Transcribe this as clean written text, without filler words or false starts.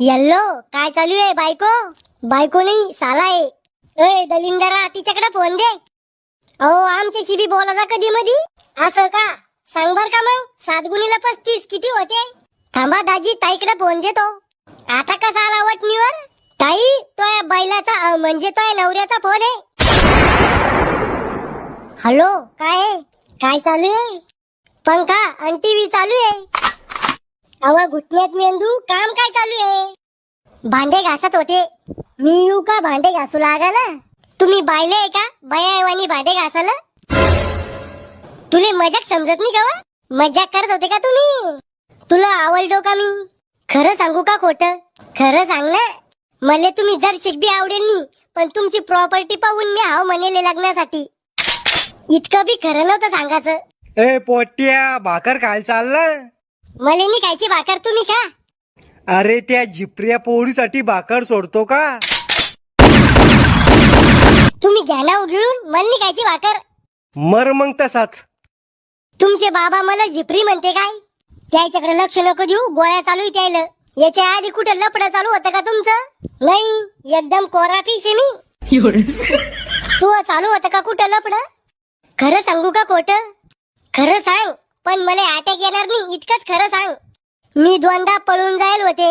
Yellow काय चालू आहे? बायको बायको नाही साला आहे. ए दलिंदरा तिच्याकडे फोन दे. अहो आमच्याशी बी बोलायचा कधी मधी. असं का? सांग बर का मग 7 x 35 किती होते? थांबा दाजी ताईकडे फोन देतो. आता कसा आला वटणीवर? ताई तो या बैलाचा म्हणजे तो या नवऱ्याचा फोन आहे. हॅलो काय आहे? काय चालू आहे? पंखा आणि टीव्ही चालू आहे. अहो घुटण्यात मेंदू काम काय चालू आहे? भांडे घासत होते. मी येऊ का भांडे घासू लागायला? तुम्ही बायले आहे का बायावानी भांडे घासायला? तुले मजाक समजत नाही का वा? मजाक करत होते का तुम्ही? तुला आवडलो का मी? खरं सांगू का खोटं? खरं सांग ना. मला तुम्ही जर शिकबी आवडेल नी पण तुमची प्रॉपर्टी पाहून मी हाव म्हणेले लग्नासाठी. इतकं बी खरं नव्हतं सांगायचं. ए पोट्या भाकर खायला चालला? मला नाही खायची भाकर तुम्ही खा. अरे त्या झिपऱ्या पोळीसाठी भाकर सोडतो का? तुम्ही घ्या ना उघडून मला नाही खायची भाकर. मर मग तसाच. तुमचे बाबा मला झिपरी म्हणते काय? त्याच्याकडे लक्ष नको देऊ. गोळ्या चालू आहे त्याला. याच्या आधी कुठं लपडं चालू होतं का तुमचं? नाही एकदम कोरा फिश आहे मी. तू चालू होतं का कुठं लपडं? खरं सांगू का खोटं? खरं सांग पण मला अटॅक येणार नाही इतकंच खरं सांग. मी 2दा पळून जायल होते.